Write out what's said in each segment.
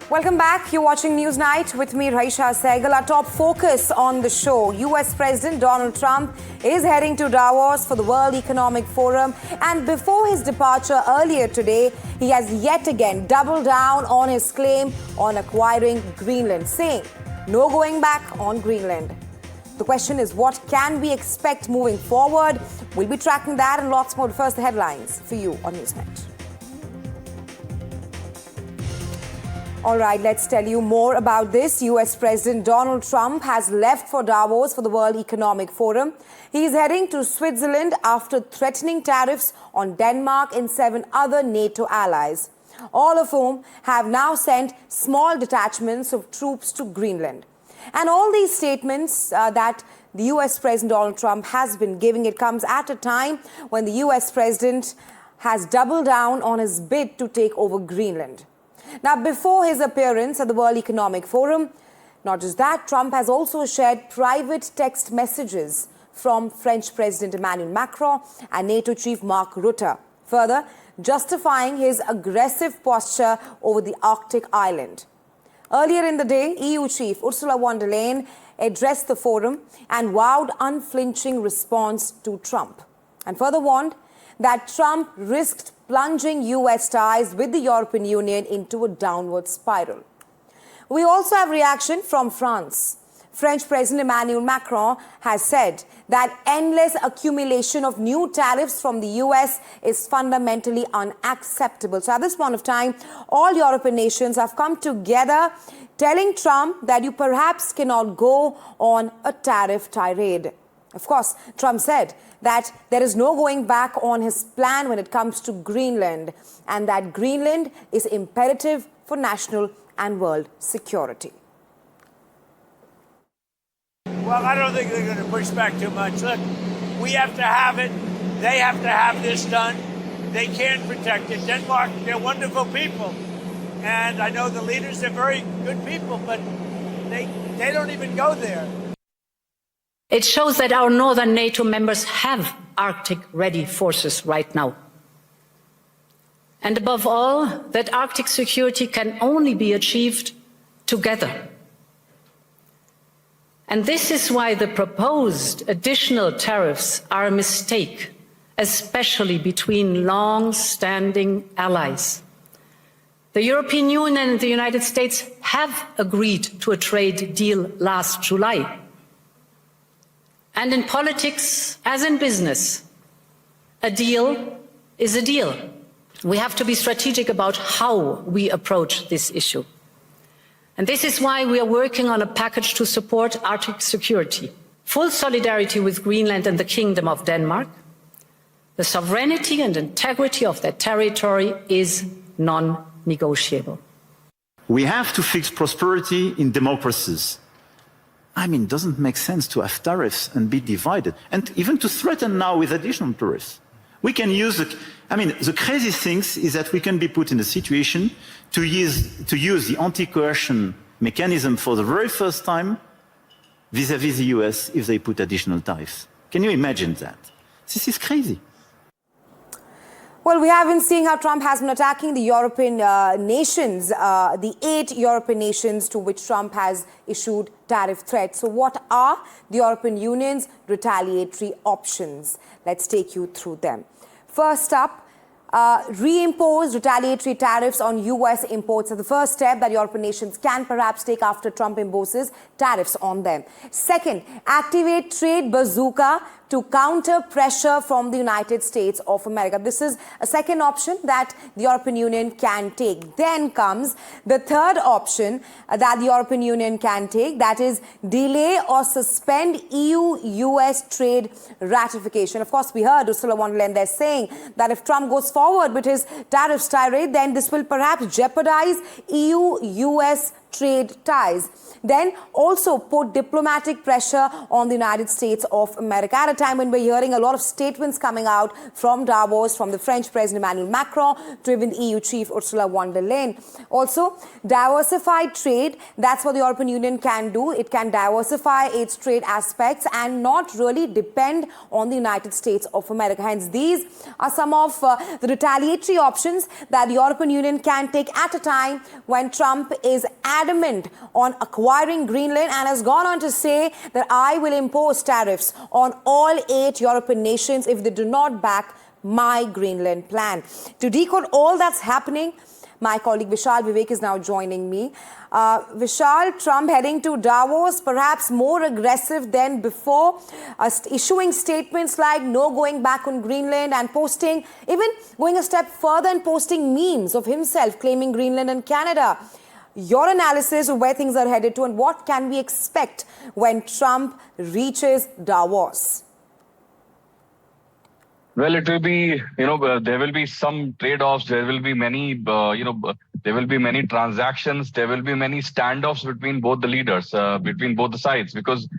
Welcome back. You're watching Newsnight with me, Raisha Sehgal. Our top focus on the show. US President Donald Trump is heading to Davos for the World Economic Forum. And before his departure earlier today, he has yet again doubled down on his claim on acquiring Greenland, saying no going back on Greenland. The question is, what can we expect moving forward? We'll be tracking that and lots more. First, the headlines for you on Newsnight. All right, let's tell you more about this. US President Donald Trump has left for Davos for the World Economic Forum. He is heading to Switzerland after threatening tariffs on Denmark and 7 other NATO allies, all of whom have now sent small detachments of troops to Greenland. And all these statements that the US President Donald Trump has been giving, it comes at a time when the US President has doubled down on his bid to take over Greenland. Now, before his appearance at the World Economic Forum, not just that, Trump has also shared private text messages from French President Emmanuel Macron and NATO Chief Mark Rutte, further justifying his aggressive posture over the Arctic island. Earlier in the day, EU Chief Ursula von der Leyen addressed the forum and vowed unflinching response to Trump, and further warned that Trump risked plunging US ties with the European Union into a downward spiral. We also have reaction from France. French President Emmanuel Macron has said that endless accumulation of new tariffs from the US is fundamentally unacceptable. So at this point of time, all European nations have come together telling Trump that you perhaps cannot go on a tariff tirade. Of course, Trump said that there is no going back on his plan when it comes to Greenland, and that Greenland is imperative for national and world security. Well, I don't think they're going to push back too much. Look, we have to have it. They have to have this done. They can protect it. Denmark, they're wonderful people. And I know the leaders, they're very good people, but they don't even go there. It shows that our northern NATO members have Arctic-ready forces right now. And above all, that Arctic security can only be achieved together. And this is why the proposed additional tariffs are a mistake, especially between long-standing allies. The European Union and the United States have agreed to a trade deal last July. And in politics, as in business, a deal is a deal. We have to be strategic about how we approach this issue. And this is why we are working on a package to support Arctic security. Full solidarity with Greenland and the Kingdom of Denmark. The sovereignty and integrity of their territory is non-negotiable. We have to fix prosperity in democracies. I mean, it doesn't make sense to have tariffs and be divided, and even to threaten now with additional tariffs. We can use the crazy thing is that we can be put in a situation to use the anti-coercion mechanism for the very first time vis-à-vis the US if they put additional tariffs. Can you imagine that? This is crazy. Well, we have been seeing how Trump has been attacking the European nations, the 8 European nations to which Trump has issued tariff threats. So what are the European Union's retaliatory options? Let's take you through them. First up, reimpose retaliatory tariffs on US imports are the first step that European nations can perhaps take after Trump imposes tariffs on them. Second, activate trade bazooka to counter pressure from the United States of America. This is a second option that the European Union can take. Then comes the third option that the European Union can take, that is delay or suspend EU-US trade ratification. Of course, we heard Ursula von der Leyen there saying that if Trump goes forward with his tariffs tirade, then this will perhaps jeopardize EU-US trade ties. Then also put diplomatic pressure on the United States of America at a time when we're hearing a lot of statements coming out from Davos, from the French President Emmanuel Macron to even EU Chief Ursula von der Leyen. Also, diversified trade, that's what the European Union can do. It can diversify its trade aspects and not really depend on the United States of America. Hence, these are some of the retaliatory options that the European Union can take at a time when Trump is adamant on acquiring Greenland and has gone on to say that I will impose tariffs on all 8 European nations if they do not back my Greenland plan. To decode all that's happening, my colleague Vishal Vivek is now joining me. Vishal, Trump heading to Davos, perhaps more aggressive than before, issuing statements like no going back on Greenland and posting, even going a step further and posting memes of himself claiming Greenland and Canada. Your analysis of where things are headed to and what can we expect when Trump reaches Davos? Well, it will be, there will be some trade-offs. There will be many, there will be many transactions. There will be many standoffs between both the leaders, between both the sides, because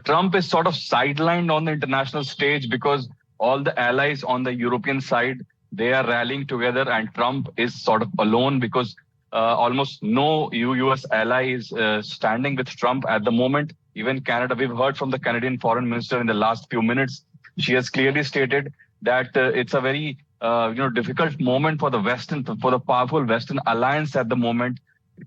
Trump is sort of sidelined on the international stage because all the allies on the European side, they are rallying together and Trump is sort of alone because almost no U.S. ally is standing with Trump at the moment. Even Canada, we've heard from the Canadian foreign minister in the last few minutes. She has clearly stated that it's a very difficult moment for the powerful Western alliance at the moment,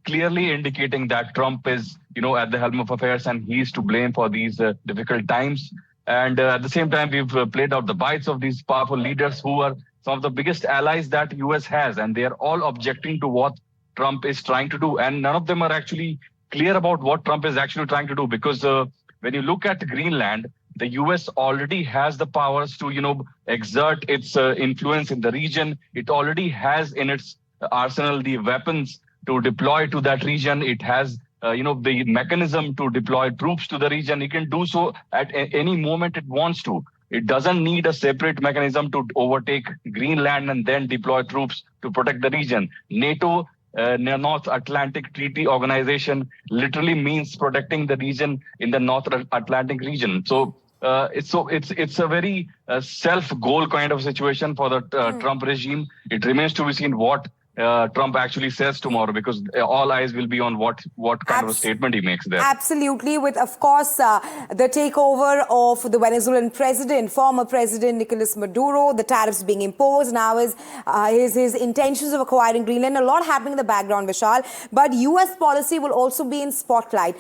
clearly indicating that Trump is at the helm of affairs and he's to blame for these difficult times. And at the same time, we've played out the bites of these powerful leaders who are some of the biggest allies that US has, and they are all objecting to what Trump is trying to do. And none of them are actually clear about what Trump is actually trying to do, because when you look at Greenland, the US already has the powers to, exert its influence in the region. It already has in its arsenal the weapons to deploy to that region. It has, the mechanism to deploy troops to the region. It can do so at any moment it wants to. It doesn't need a separate mechanism to overtake Greenland and then deploy troops to protect the region. NATO, North Atlantic Treaty Organization, literally means protecting the region in the North Atlantic region. So it's a very self-goal kind of situation for the Trump regime. It remains to be seen what Trump actually says tomorrow, because all eyes will be on what kind of a statement he makes there. Absolutely, with, of course, the takeover of the Venezuelan president, former President Nicolas Maduro, the tariffs being imposed, now his intentions of acquiring Greenland, a lot happening in the background, Vishal. But US policy will also be in spotlight.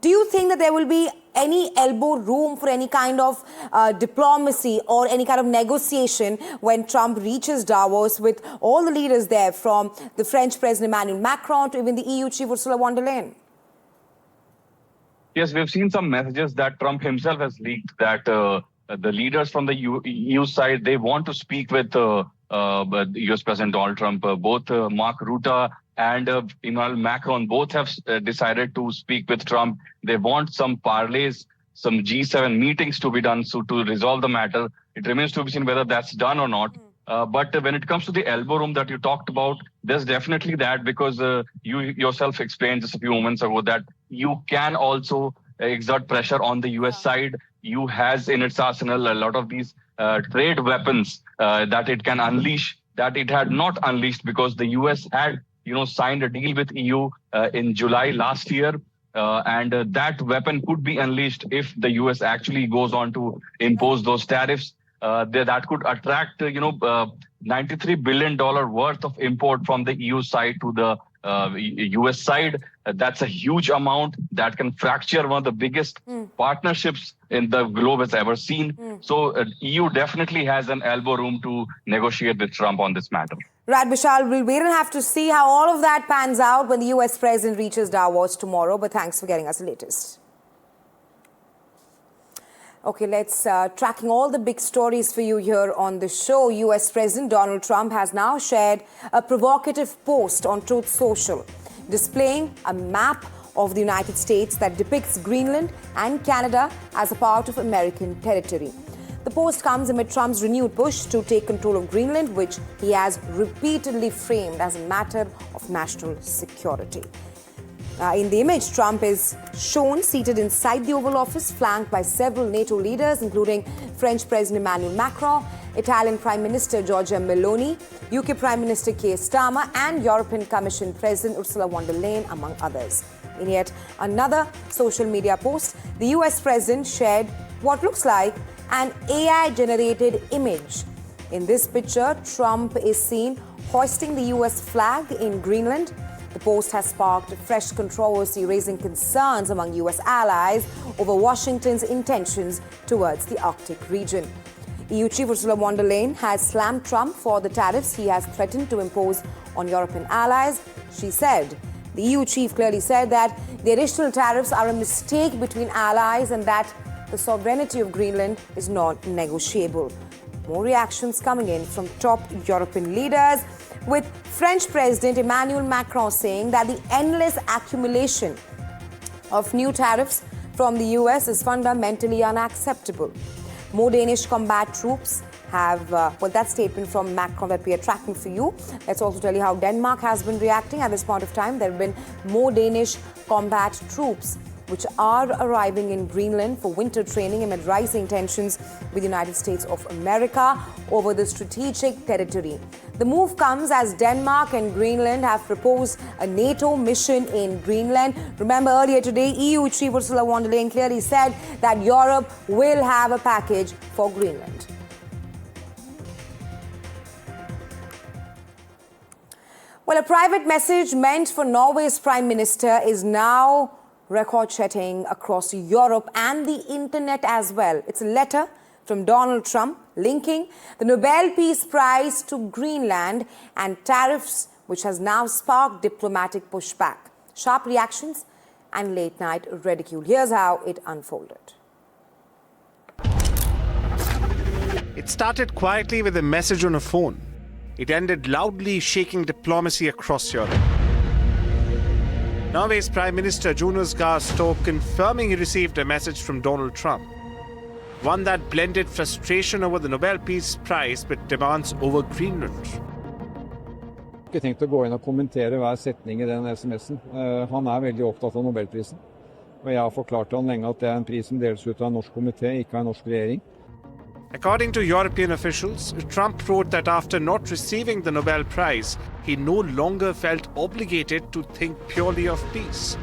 Do you think that there will be any elbow room for any kind of diplomacy or any kind of negotiation when Trump reaches Davos with all the leaders there, from the French President Emmanuel Macron to even the EU Chief Ursula von der Leyen? Yes, we've seen some messages that Trump himself has leaked that the leaders from the EU side, they want to speak with US President Donald Trump. Both Mark Rutte and Emmanuel Macron both have decided to speak with Trump. They want some parlays, some G7 meetings to be done to resolve the matter. It remains to be seen whether that's done or not. But when it comes to the elbow room that you talked about, there's definitely that, because you yourself explained just a few moments ago that you can also exert pressure on the US side. EU has in its arsenal a lot of these trade weapons that it can unleash, that it had not unleashed because the US had signed a deal with EU in July last year. And that weapon could be unleashed if the US actually goes on to impose those tariffs. That could attract, $93 billion worth of import from the EU side to the US side. That's a huge amount that can fracture one of the biggest partnerships in the globe has ever seen. So EU definitely has an elbow room to negotiate with Trump on this matter. Right, Vishal, we'll wait and have to see how all of that pans out when the US president reaches Davos tomorrow. But thanks for getting us the latest. Okay, let's tracking all the big stories for you here on the show. US President Donald Trump has now shared a provocative post on Truth Social, displaying a map of the United States that depicts Greenland and Canada as a part of American territory. The post comes amid Trump's renewed push to take control of Greenland, which he has repeatedly framed as a matter of national security. In the image, Trump is shown seated inside the Oval Office, flanked by several NATO leaders, including French President Emmanuel Macron, Italian Prime Minister Giorgia Meloni, UK Prime Minister Keir Starmer, and European Commission President Ursula von der Leyen, among others. In yet another social media post, the US President shared what looks like an AI-generated image. In this picture, Trump is seen hoisting the US flag in Greenland. The post has sparked fresh controversy, raising concerns among US allies over Washington's intentions towards the Arctic region. EU Chief Ursula von der Leyen has slammed Trump for the tariffs he has threatened to impose on European allies. She said, the EU chief clearly said that the additional tariffs are a mistake between allies and that the sovereignty of Greenland is non-negotiable. More reactions coming in from top European leaders, with French President Emmanuel Macron saying that the endless accumulation of new tariffs from the US is fundamentally unacceptable. More Danish combat troops have, that statement from Macron that we are tracking for you. Let's also tell you how Denmark has been reacting at this point of time. There have been more Danish combat troops which are arriving in Greenland for winter training amid rising tensions with the United States of America over the strategic territory. The move comes as Denmark and Greenland have proposed a NATO mission in Greenland. Remember, earlier today, EU Chief Ursula von der Leyen clearly said that Europe will have a package for Greenland. Well, a private message meant for Norway's Prime Minister is now record-setting across Europe and the internet as well. It's a letter from Donald Trump linking the Nobel Peace Prize to Greenland and tariffs, which has now sparked diplomatic pushback, sharp reactions and late-night ridicule. Here's how it unfolded. It started quietly with a message on a phone. It ended loudly shaking diplomacy across Europe. Norway's Prime Minister Jonas Gahr Store confirming he received a message from Donald Trump. One that blended frustration over the Nobel Peace Prize with demands over Greenland. Jeg har ikke tenkt å gå inn og kommentere hver setning i den SMS-en. Han er veldig opptatt av Nobelprisen. Og jeg har forklart han lenge at det er en pris som deles ut av en norsk komité, ikke av en norsk regjering. According to European officials, Trump wrote that after not receiving the Nobel Prize, he no longer felt obligated to think purely of peace.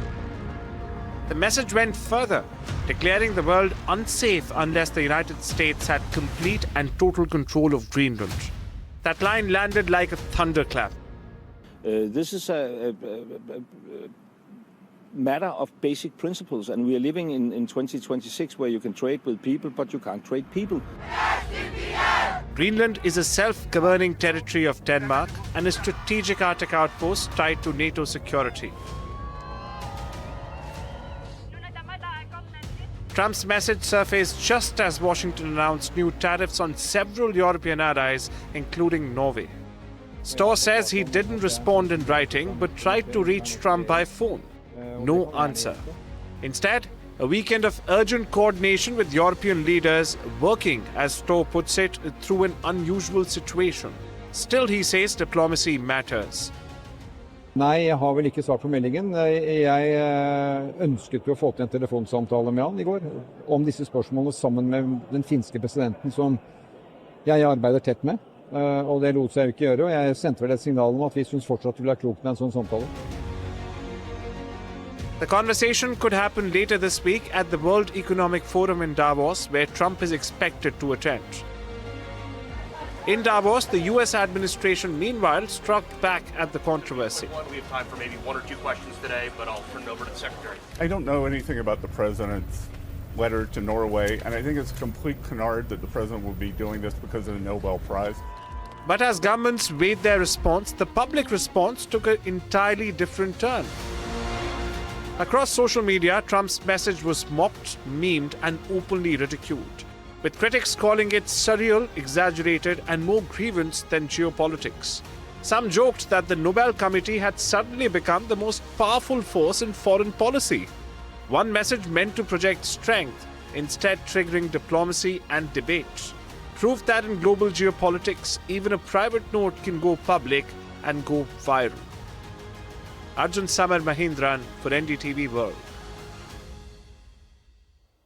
The message went further, declaring the world unsafe unless the United States had complete and total control of Greenland. That line landed like a thunderclap. This is a matter of basic principles, and we are living in 2026 where you can trade with people, but you can't trade people. Greenland is a self-governing territory of Denmark and a strategic Arctic outpost tied to NATO security. Trump's message surfaced just as Washington announced new tariffs on several European allies, including Norway. Storr says he didn't respond in writing, but tried to reach Trump by phone. No answer. Instead, a weekend of urgent coordination with European leaders working, as Storr puts it, through an unusual situation. Still, he says diplomacy matters. Nei, jeg har vel ikke svart på meldingen. Jeg ønsket å få til en telefonsamtale med han i går om disse spørsmålene sammen med den finske presidenten som jeg arbeider tett med. Og det lot seg jo ikke gjøre, og jeg sendte vel et signal om at vi synes fortsatt det vil være klokt med en sånn samtale. The conversation could happen later this week at the World Economic Forum in Davos, where Trump is expected to attend. In Davos, the US administration, meanwhile, struck back at the controversy. We have time for maybe one or two questions today, but I'll turn it over to the Secretary. I don't know anything about the president's letter to Norway, and I think it's a complete canard that the president will be doing this because of the Nobel Prize. But as governments weighed their response, the public response took an entirely different turn. Across social media, Trump's message was mocked, memed, and openly ridiculed, with critics calling it surreal, exaggerated, and more grievance than geopolitics. Some joked that the Nobel Committee had suddenly become the most powerful force in foreign policy. One message meant to project strength, instead triggering diplomacy and debate. Proof that in global geopolitics, even a private note can go public and go viral. Arjun Samar Mahindran for NDTV World.